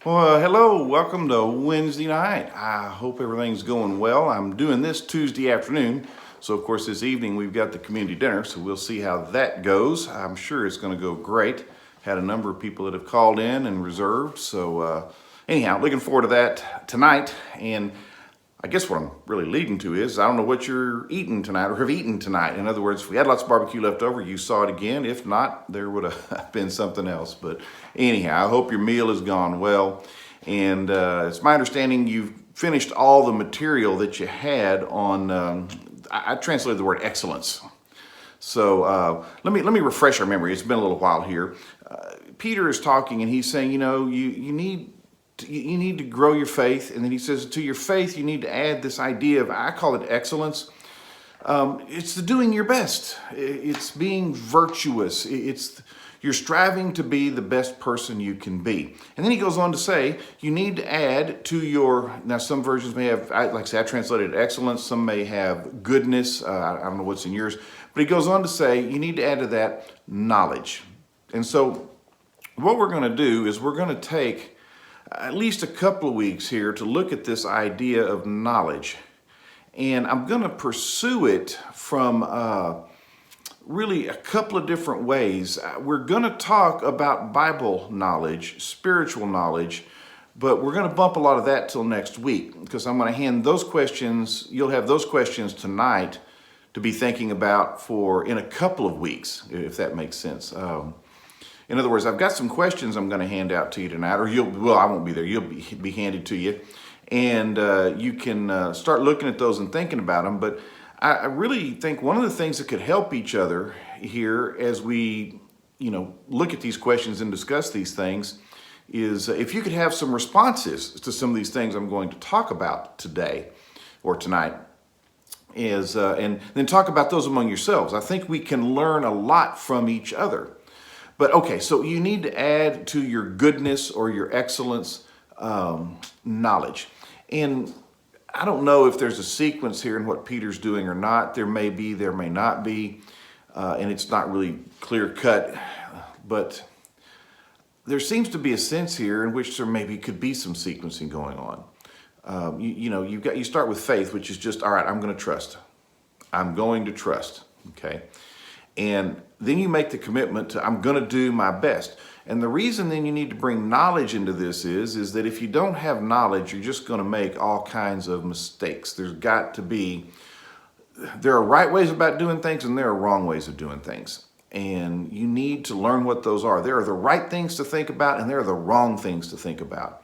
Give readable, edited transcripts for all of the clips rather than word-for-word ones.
Well, hello, welcome to Wednesday night. I hope everything's going well. I'm doing this Tuesday afternoon. So, of course, this evening we've got the community dinner, so we'll see how that goes. I'm sure it's going to go great. Had a number of people that have called in and reserved. So, anyhow, looking forward to that tonight. And I guess what I'm really leading to is I don't know what you're eating tonight or have eaten tonight. In other words, if we had lots of barbecue left over, you saw it again. If not, there would have been something else. But anyhow, I hope your meal has gone well. And it's my understanding you've finished all the material that you had on, I translated the word excellence. So let me refresh our memory. It's been a little while here. Peter is talking and he's saying, you need to grow your faith. And then he says, to your faith, you need to add this idea of, I call it excellence. It's the doing your best. It's being virtuous. You're striving to be the best person you can be. And then he goes on to say, you need to add to your, now some versions may have, like I said, I translated excellence. Some may have goodness. I don't know what's in yours. But he goes on to say, you need to add to that knowledge. And so what we're going to do is we're going to take at least a couple of weeks here to look at this idea of knowledge. And I'm going to pursue it from really a couple of different ways. We're going to talk about Bible knowledge, spiritual knowledge, but we're going to bump a lot of that till next week because I'm going to hand those questions, you'll have those questions tonight to be thinking about for in a couple of weeks, if that makes sense. In other words, I've got some questions I'm going to hand out to you tonight, or I won't be there. You'll be handed to you. And you can start looking at those and thinking about them. But I really think one of the things that could help each other here as we, look at these questions and discuss these things is if you could have some responses to some of these things I'm going to talk about today or tonight. And then talk about those among yourselves. I think we can learn a lot from each other. But okay, so you need to add to your goodness or your excellence knowledge. And I don't know if there's a sequence here in what Peter's doing or not. There may be, there may not be. And it's not really clear cut. But there seems to be a sense here in which there maybe could be some sequencing going on. You start with faith, which is just, all right, I'm going to trust. I'm going to trust, okay? And then you make the commitment to, I'm going to do my best. And the reason then you need to bring knowledge into this is that if you don't have knowledge, you're just going to make all kinds of mistakes. There are right ways about doing things and there are wrong ways of doing things. And you need to learn what those are. There are the right things to think about and there are the wrong things to think about.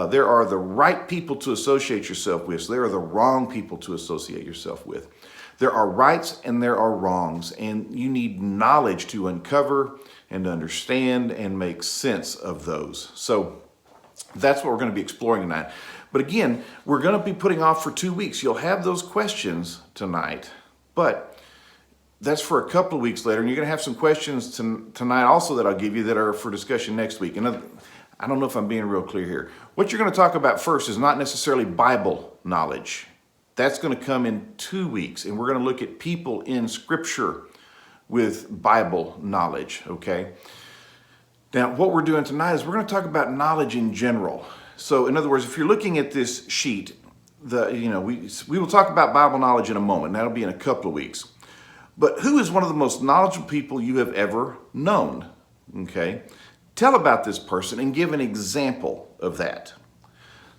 There are the right people to associate yourself with. So there are the wrong people to associate yourself with. There are rights and there are wrongs, and you need knowledge to uncover and understand and make sense of those. So that's what we're going to be exploring tonight. But again, we're going to be putting off for 2 weeks. You'll have those questions tonight, but that's for a couple of weeks later, and you're going to have some questions tonight also that I'll give you that are for discussion next week. And I don't know if I'm being real clear here. What you're going to talk about first is not necessarily Bible knowledge. That's going to come in 2 weeks, and we're going to look at people in Scripture with Bible knowledge, okay? Now, what we're doing tonight is we're going to talk about knowledge in general. So, in other words, if you're looking at this sheet, we will talk about Bible knowledge in a moment. That'll be in a couple of weeks. But who is one of the most knowledgeable people you have ever known, okay? Tell about this person and give an example of that.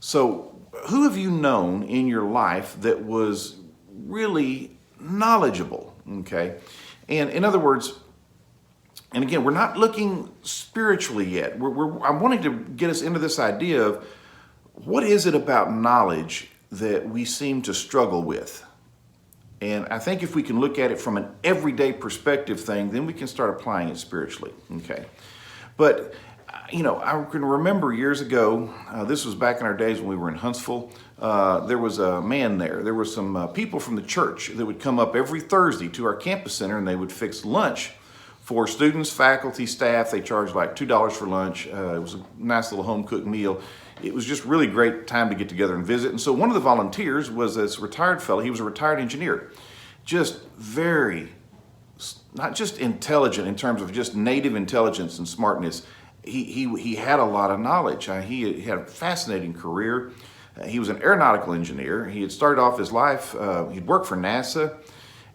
So, who have you known in your life that was really knowledgeable, okay? And in other words, and again, we're not looking spiritually yet. I'm wanting to get us into this idea of what is it about knowledge that we seem to struggle with? And I think if we can look at it from an everyday perspective thing, then we can start applying it spiritually, okay? But I can remember years ago, this was back in our days when we were in Huntsville, there was a man there. There were some people from the church that would come up every Thursday to our campus center and they would fix lunch for students, faculty, staff. They charged like $2 for lunch. It was a nice little home-cooked meal. It was just really great time to get together and visit. And so one of the volunteers was this retired fellow. He was a retired engineer. Just very, not just intelligent in terms of just native intelligence and smartness, he had a lot of knowledge. He had a fascinating career. He was an aeronautical engineer. He had started off his life, he'd worked for NASA,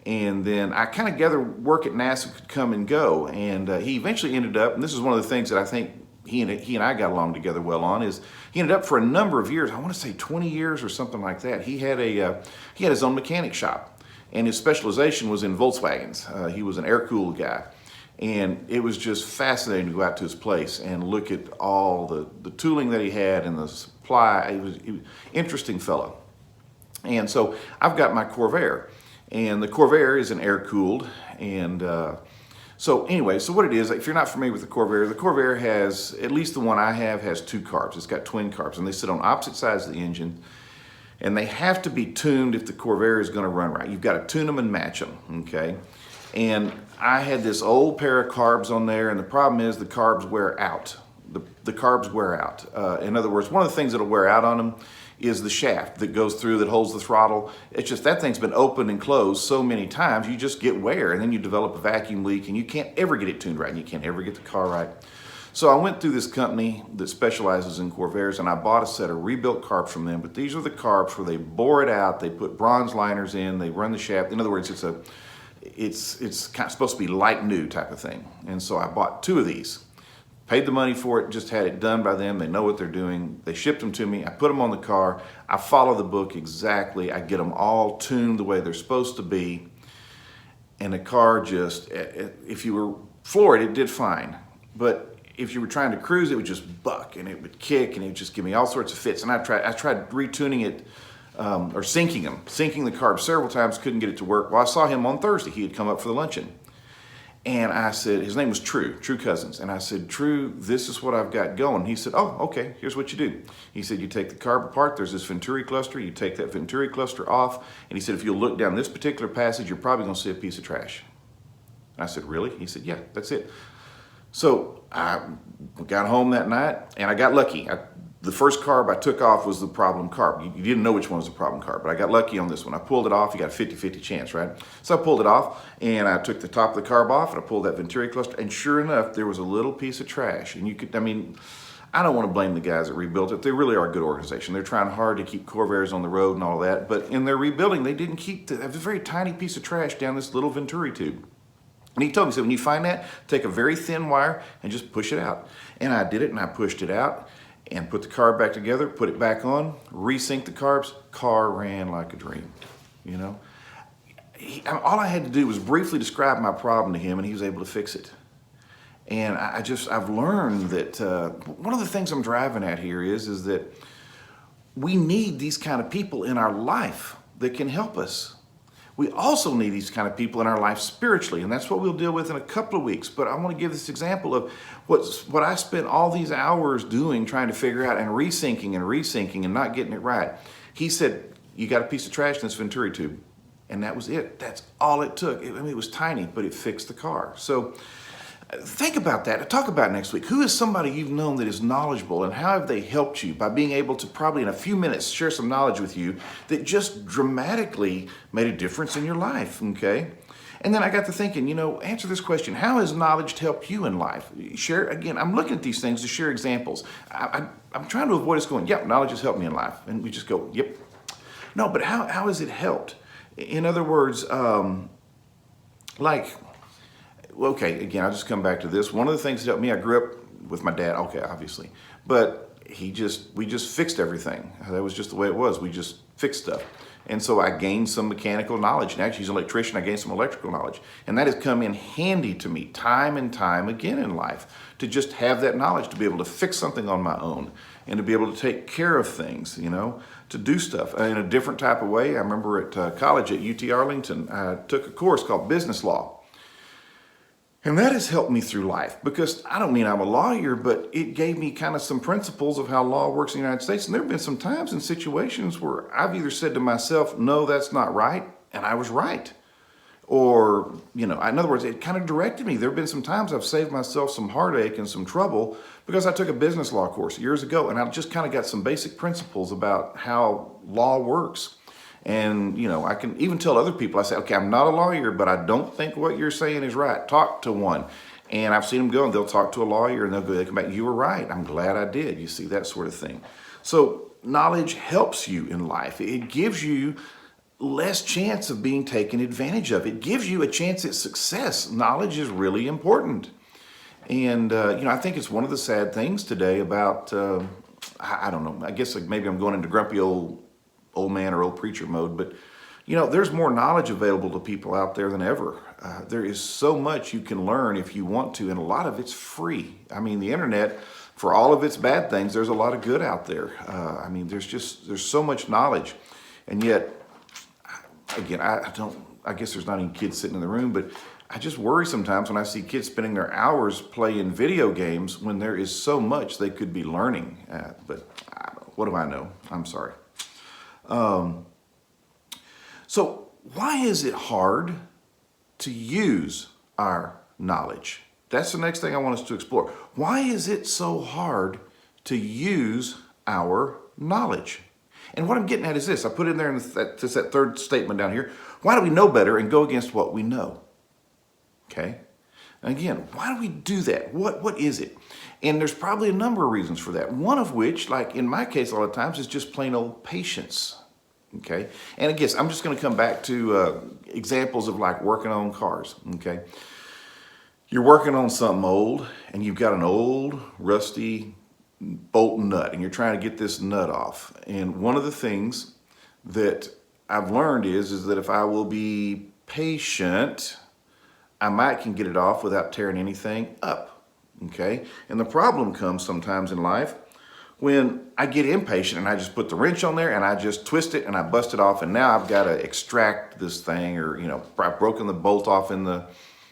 and then I kind of gathered work at NASA could come and go. And he eventually ended up, and this is one of the things that I think he and I got along together well on, is he ended up for a number of years, I want to say 20 years or something like that. He had his own mechanic shop, and his specialization was in Volkswagens. He was an air-cooled guy. And it was just fascinating to go out to his place and look at all the tooling that he had and the supply. He was an interesting fellow. And so I've got my Corvair, and the Corvair is an air-cooled. And so anyway, so what it is, if you're not familiar with the Corvair has, at least the one I have, has two carbs. It's got twin carbs, and they sit on opposite sides of the engine. And they have to be tuned if the Corvair is going to run right. You've got to tune them and match them, okay? And I had this old pair of carbs on there, and the problem is the carbs wear out. The carbs wear out. In other words, one of the things that'll wear out on them is the shaft that goes through that holds the throttle. It's just that thing's been opened and closed so many times, you just get wear, and then you develop a vacuum leak, and you can't ever get it tuned right, and you can't ever get the car right. So I went through this company that specializes in Corvairs, and I bought a set of rebuilt carbs from them. But these are the carbs where they bore it out, they put bronze liners in, they run the shaft. In other words, it's kind of supposed to be like new type of thing. And so I bought two of these, paid the money for it, just had it done by them. They know what they're doing. They shipped them to me. I put them on the car. I follow the book exactly. I get them all tuned the way they're supposed to be. And the car just, if you were floored, it did fine. But if you were trying to cruise, it would just buck and it would kick and it would just give me all sorts of fits. And I tried retuning it, or syncing the carbs several times, couldn't get it to work. Well, I saw him on Thursday. He had come up for the luncheon. And I said, his name was True Cousins. And I said, True, this is what I've got going. He said, oh, okay, here's what you do. He said, you take the carb apart, there's this Venturi cluster, you take that Venturi cluster off. And he said, if you'll look down this particular passage, you're probably gonna see a piece of trash. I said, really? He said, yeah, that's it. So I got home that night and I got lucky. The first carb I took off was the problem carb. You didn't know which one was the problem carb, but I got lucky on this one. I pulled it off. You got a 50-50 chance, right? So I pulled it off, and I took the top of the carb off, and I pulled that Venturi cluster, and sure enough, there was a little piece of trash. And you could, I mean, I don't want to blame the guys that rebuilt it. They really are a good organization. They're trying hard to keep Corvairs on the road and all that, but in their rebuilding, they didn't keep a very tiny piece of trash down this little Venturi tube. And he told me, he said, when you find that, take a very thin wire and just push it out. And I did it, and I pushed it out, and put the carb back together, put it back on, resync the carbs, car ran like a dream, you know? All I had to do was briefly describe my problem to him, and he was able to fix it. And I've learned that one of the things I'm driving at here is that we need these kind of people in our life that can help us. We also need these kind of people in our life spiritually, and that's what we'll deal with in a couple of weeks. But I want to give this example of what I spent all these hours doing, trying to figure out and resyncing and not getting it right. He said, you got a piece of trash in this Venturi tube. And that was it. That's all it took. It was tiny, but it fixed the car. So think about that. Talk about it next week. Who is somebody you've known that is knowledgeable, and how have they helped you by being able to probably in a few minutes share some knowledge with you that just dramatically made a difference in your life, okay? And then I got to thinking, answer this question. How has knowledge helped you in life? Share, again, I'm looking at these things to share examples. I'm trying to avoid us going, yep, knowledge has helped me in life. And we just go, yep. No, but how has it helped? In other words, okay, again, I'll just come back to this. One of the things that helped me, I grew up with my dad, okay, obviously, but we just fixed everything. That was just the way it was. We just fixed stuff. And so I gained some mechanical knowledge. And actually, he's an electrician, I gained some electrical knowledge. And that has come in handy to me time and time again in life, to just have that knowledge, to be able to fix something on my own, and to be able to take care of things, to do stuff in a different type of way. I remember at college at UT Arlington, I took a course called business law. And that has helped me through life, because I don't mean I'm a lawyer, but it gave me kind of some principles of how law works in the United States. And there have been some times and situations where I've either said to myself, no, that's not right, and I was right. Or, in other words, it kind of directed me. There have been some times I've saved myself some heartache and some trouble because I took a business law course years ago, and I just kind of got some basic principles about how law works. And, I can even tell other people, I say, okay, I'm not a lawyer, but I don't think what you're saying is right. Talk to one. And I've seen them go and they'll talk to a lawyer and they come back, you were right, I'm glad I did. You see, that sort of thing. So knowledge helps you in life. It gives you less chance of being taken advantage of. It gives you a chance at success. Knowledge is really important. And, I think it's one of the sad things today about, I don't know, I guess like maybe I'm going into grumpy old man or old preacher mode, but, there's more knowledge available to people out there than ever. There is so much you can learn if you want to, and a lot of it's free. I mean, the internet, for all of its bad things, there's a lot of good out there. There's so much knowledge. And yet, again, I guess there's not any kids sitting in the room, but I just worry sometimes when I see kids spending their hours playing video games when there is so much they could be learning. But what do I know? I'm sorry. So why is it hard to use our knowledge? That's the next thing I want us to explore. Why is it so hard to use our knowledge? And what I'm getting at is this. I put in there in that third statement down here. Why do we know better and go against what we know? Okay. And again, why do we do that? What is it? And there's probably a number of reasons for that. One of which, like in my case, a lot of times, is just plain old patience. Okay. And I guess I'm just going to come back to examples of like working on cars. Okay. You're working on something old and you've got an old rusty bolt nut and you're trying to get this nut off. And one of the things that I've learned is that if I will be patient, I can get it off without tearing anything up. Okay. And the problem comes sometimes in life when I get impatient and I just put the wrench on there and I just twist it and I bust it off, and now I've got to extract this thing, or I've broken the bolt off in the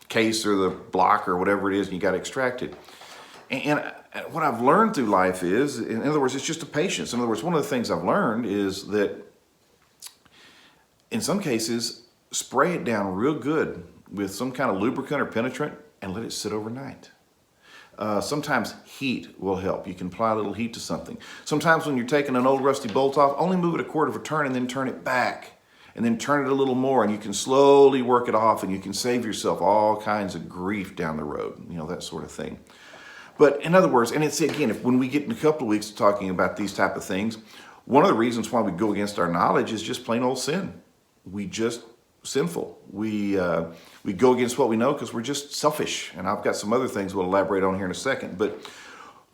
case or the block or whatever it is, and you got to extract it. And what I've learned through life is, in other words, it's just a patience. In other words, one of the things I've learned is that in some cases, spray it down real good with some kind of lubricant or penetrant and let it sit overnight. Sometimes heat will help. You can apply a little heat to something. Sometimes when you're taking an old rusty bolt off, only move it a quarter of a turn and then turn it back. And then turn it a little more, and you can slowly work it off, and you can save yourself all kinds of grief down the road, that sort of thing. But in other words, and it's again, when we get in a couple of weeks talking about these type of things, one of the reasons why we go against our knowledge is just plain old sin. We just sinful. We go against what we know because we're just selfish. And I've got some other things we'll elaborate on here in a second. But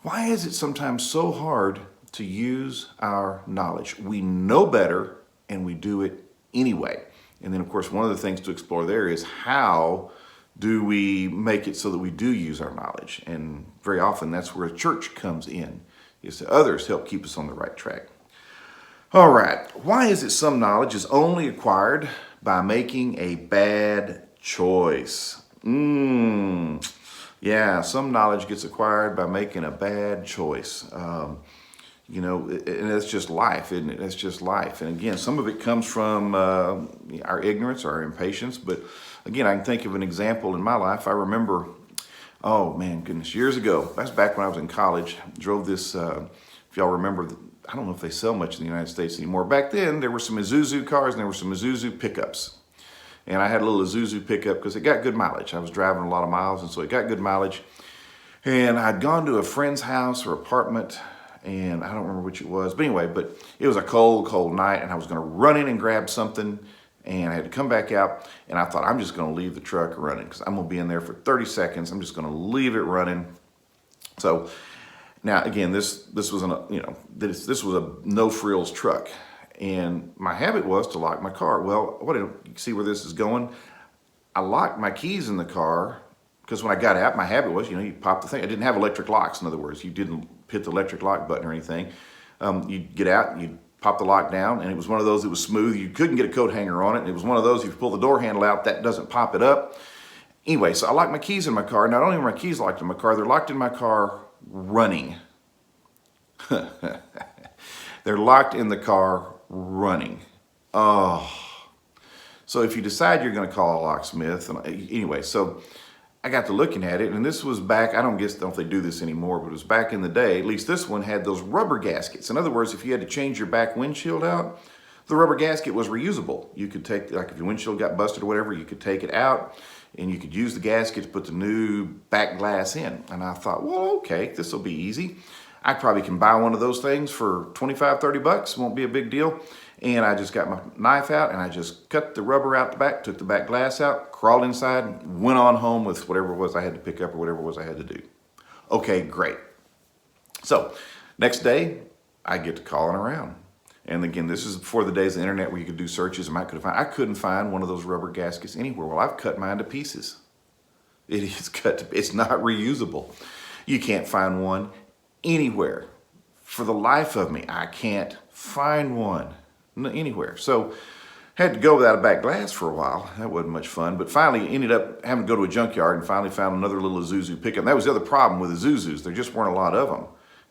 why is it sometimes so hard to use our knowledge? We know better and we do it anyway. And then of course, one of the things to explore there is how do we make it so that we do use our knowledge? And very often that's where a church comes in, is that others help keep us on the right track. All right, why is it some knowledge is only acquired by making a bad choice? Yeah, some knowledge gets acquired by making a bad choice. And it's just life, isn't it? It's just life. And again, some of it comes from our ignorance or our impatience. But again, I can think of an example in my life. I remember, oh man, goodness, years ago, that's back when I was in college, drove this, if y'all remember, I don't know if they sell much in the United States anymore. Back then, there were some Isuzu cars and there were some Isuzu pickups. And I had a little Isuzu pickup because it got good mileage. I was driving a lot of miles, and so it got good mileage. And I'd gone to a friend's house or apartment, and I don't remember which it was. But anyway, it was a cold, cold night, and I was going to run in and grab something, and I had to come back out. And I thought, I'm just going to leave the truck running because I'm going to be in there for 30 seconds. I'm just going to leave it running. So now, again, this was this was a no frills truck, and my habit was to lock my car. Well, you see where this is going? I locked my keys in the car because when I got out, my habit was, you pop the thing. I didn't have electric locks. In other words, you didn't hit the electric lock button or anything. You'd get out, you'd pop the lock down, and it was one of those that was smooth. You couldn't get a coat hanger on it. And it was one of those, if you pull the door handle out, that doesn't pop it up. Anyway, so I locked my keys in my car. Not only are my keys locked in my car, they're locked in my car running. They're locked in the car running. Oh. So if you decide you're going to call a locksmith, anyway, so I got to looking at it, and this was back, I don't know if they do this anymore, but it was back in the day. At least this one had those rubber gaskets. In other words, if you had to change your back windshield out, the rubber gasket was reusable. You could take, like if your windshield got busted or whatever, you could take it out. and you could use the gasket to put the new back glass in. And I thought, well, okay, this will be easy. I probably can buy one of those things for 25, 30 bucks. Won't be a big deal. And I just got my knife out and I just cut the rubber out the back, took the back glass out, crawled inside, went on home with whatever it was I had to pick up or whatever it was I had to do. Okay, great. So next day, I get to calling around. And again, this is before the days of the internet where you could do searches. I couldn't find one of those rubber gaskets anywhere. Well, I've cut mine to pieces. It is it's not reusable. You can't find one anywhere. For the life of me, I can't find one anywhere. So had to go without a back glass for a while. That wasn't much fun, but finally ended up having to go to a junkyard and finally found another little Isuzu pickup. And that was the other problem with Isuzus. There just weren't a lot of them.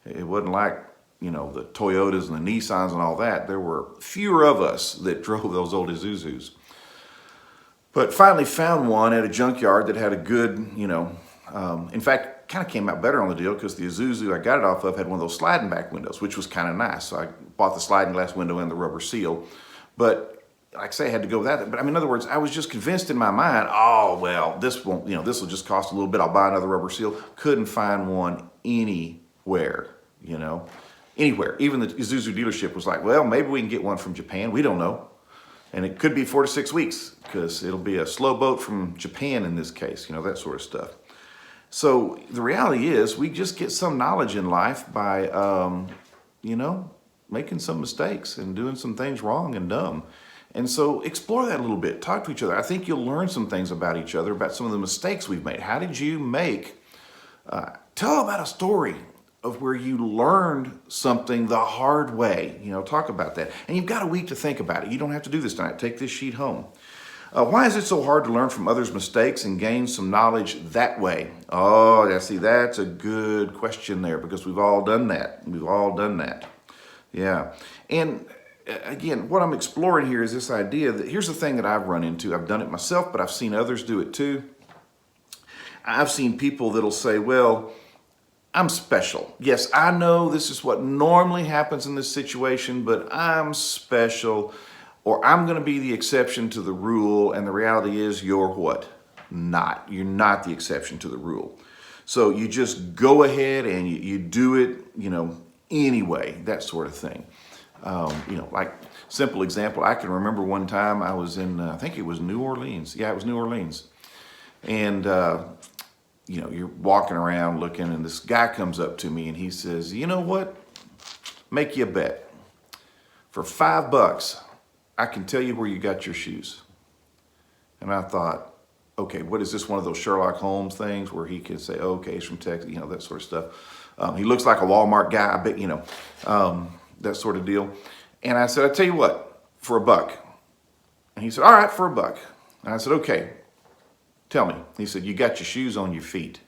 It wasn't like, you know, the Toyotas and the Nissans and all that. There were fewer of us that drove those old Isuzus. But finally found one at a junkyard that had a good, you know, in fact, kind of came out better on the deal because the Isuzu I got it off of had one of those sliding back windows, which was kind of nice. So I bought the sliding glass window and the rubber seal. But like I say, I had to go with that. But I mean, in other words, I was just convinced in my mind, oh, well, this won't, you know, this will just cost a little bit. I'll buy another rubber seal. Couldn't find one anywhere, you know, anywhere. Even the Isuzu dealership was like, well, maybe we can get one from Japan. We don't know. And it could be 4 to 6 weeks because it'll be a slow boat from Japan in this case, you know, that sort of stuff. So the reality is we just get some knowledge in life by, you know, making some mistakes and doing some things wrong and dumb. And so explore that a little bit. Talk to each other. I think you'll learn some things about each other, about some of the mistakes we've made. How did you tell about a story of where you learned something the hard way. You know, talk about that. And you've got a week to think about it. You don't have to do this tonight. Take this sheet home. Why is it so hard to learn from others' mistakes and gain some knowledge that way? Oh, yeah, see, that's a good question there because we've all done that. We've all done that. Yeah. And again, what I'm exploring here is this idea that here's the thing that I've run into. I've done it myself, but I've seen others do it too. I've seen people that'll say, well, I'm special. Yes, I know this is what normally happens in this situation, but I'm special, or I'm going to be the exception to the rule, and the reality is you're what? Not. You're not the exception to the rule. So you just go ahead and you do it, you know, anyway, that sort of thing. You know, like simple example, I can remember one time I was in, I think it was New Orleans. Yeah, it was New Orleans. And, you know, you're walking around looking and this guy comes up to me and he says, you know what? Make you a bet. For $5, I can tell you where you got your shoes. And I thought, okay, what is this, one of those Sherlock Holmes things where he can say, oh, okay, he's from Texas, you know, that sort of stuff. He looks like a Walmart guy, I bet, you know, that sort of deal. And I said, I tell you what, for $1. And he said, all right, for $1. And I said, okay, tell me. He said, you got your shoes on your feet.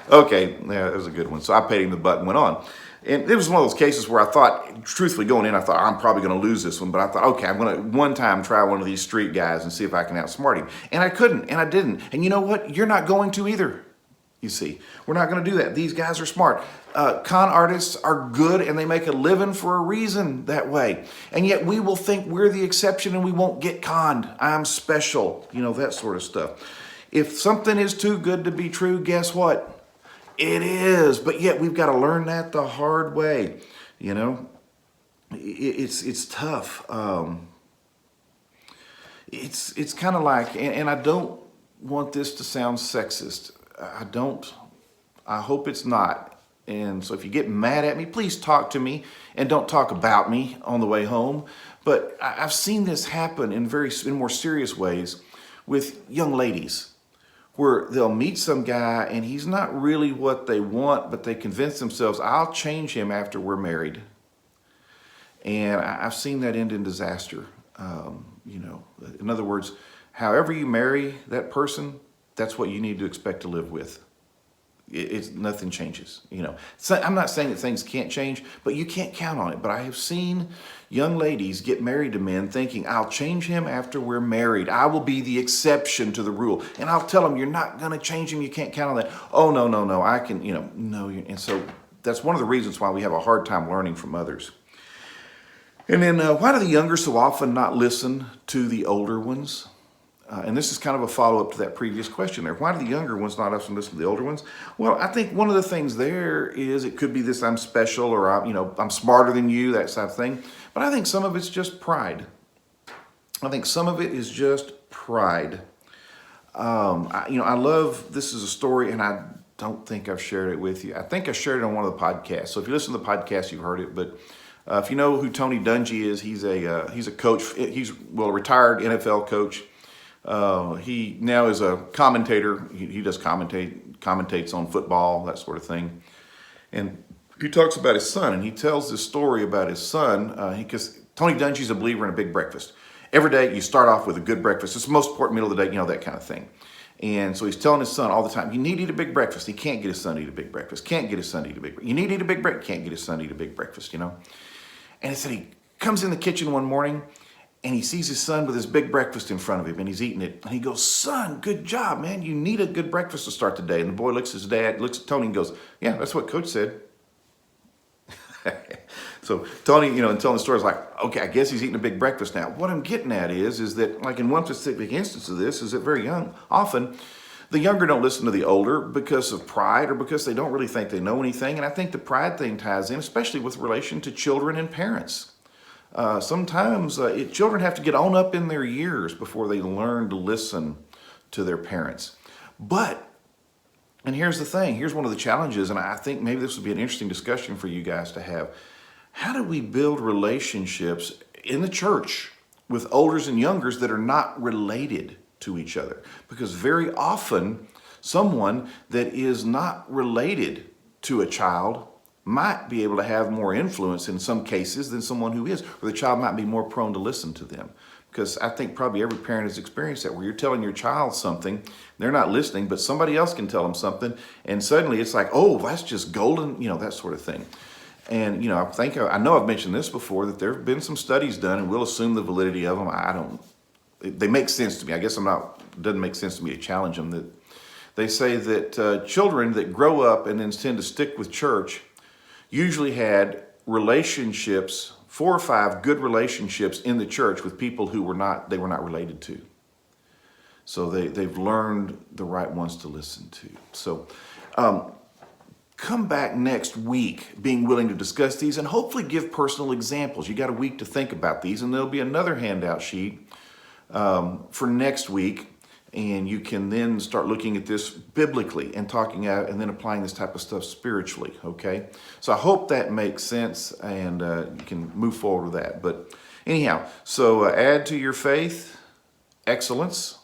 Okay, yeah, that was a good one. So I paid him the buck and went on. And it was one of those cases where I thought, truthfully going in, I thought, I'm probably going to lose this one. But I thought, okay, I'm going to one time try one of these street guys and see if I can outsmart him. And I couldn't, and I didn't. And you know what? You're not going to either. You see, we're not going to do that. These guys are smart. Con artists are good and they make a living for a reason that way. And yet we will think we're the exception and we won't get conned. I'm special, you know, that sort of stuff. If something is too good to be true, guess what? It is. But yet we've got to learn that the hard way. You know, it's tough. It's kind of like, and I don't want this to sound sexist. I hope it's not. And so if you get mad at me, please talk to me and don't talk about me on the way home. But I've seen this happen in more serious ways with young ladies where they'll meet some guy and he's not really what they want, but they convince themselves, I'll change him after we're married. And I've seen that end in disaster. You know, in other words, however you marry that person, that's what you need to expect to live with. It's nothing changes, you know. So I'm not saying that things can't change, but you can't count on it. But I have seen young ladies get married to men thinking, I'll change him after we're married. I will be the exception to the rule. And I'll tell them, you're not going to change him. You can't count on that. Oh, no, I can, you know, no. And so that's one of the reasons why we have a hard time learning from others. And then why do the younger so often not listen to the older ones? and this is kind of a follow-up to that previous question there. Why do the younger ones not often listen to the older ones? Well, I think one of the things there is it could be this I'm special or I'm smarter than you, that type of thing. But I think some of it's just pride. I think some of it is just pride. I love, this is a story, and I don't think I've shared it with you. I think I shared it on one of the podcasts. So if you listen to the podcast, you've heard it. But if you know who Tony Dungy is, he's a coach. He's a retired NFL coach. He now is a commentator. He does commentates on football, that sort of thing. And he talks about his son, and he tells this story about his son because Tony Dungy's a believer in a big breakfast. Every day you start off with a good breakfast. It's the most important meal of the day, that kind of thing. And so he's telling his son all the time, you need to eat a big breakfast. He can't get his son to eat a big breakfast. Can't get his son to eat a big breakfast. You need to eat a big breakfast. Can't get his son to eat a big breakfast, And he said he comes in the kitchen one morning and he sees his son with his big breakfast in front of him and he's eating it. And he goes, son, good job, man. You need a good breakfast to start the day. And the boy looks at his dad, looks at Tony and goes, yeah, that's what coach said. So Tony, and telling the story is like, okay, I guess he's eating a big breakfast now. What I'm getting at is that like in one specific instance of this is that very young, often the younger don't listen to the older because of pride or because they don't really think they know anything. And I think the pride thing ties in, especially with relation to children and parents. Sometimes children have to get on up in their years before they learn to listen to their parents. And here's the thing, here's one of the challenges, and I think maybe this would be an interesting discussion for you guys to have. How do we build relationships in the church with olders and youngers that are not related to each other? Because very often, someone that is not related to a child might be able to have more influence in some cases than someone who is, or the child might be more prone to listen to them. Because I think probably every parent has experienced that, where you're telling your child something, they're not listening, but somebody else can tell them something, and suddenly it's like, oh, that's just golden, that sort of thing. And, I know I've mentioned this before, that there have been some studies done, and we'll assume the validity of them. They make sense to me. I guess it doesn't make sense to me to challenge them. That they say that children that grow up and then tend to stick with church usually had relationships, 4 or 5 good relationships in the church with people who they were not related to. So they've learned the right ones to listen to. So come back next week being willing to discuss these and hopefully give personal examples. You got a week to think about these, and there'll be another handout sheet for next week. And you can then start looking at this biblically and talking out and then applying this type of stuff spiritually, okay? So I hope that makes sense and you can move forward with that. But anyhow, so add to your faith excellence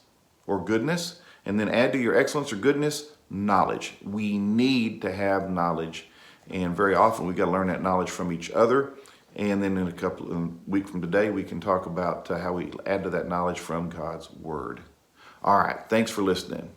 or goodness, and then add to your excellence or goodness knowledge. We need to have knowledge, and very often we've got to learn that knowledge from each other. And then in a week from today, we can talk about how we add to that knowledge from God's Word. All right, thanks for listening.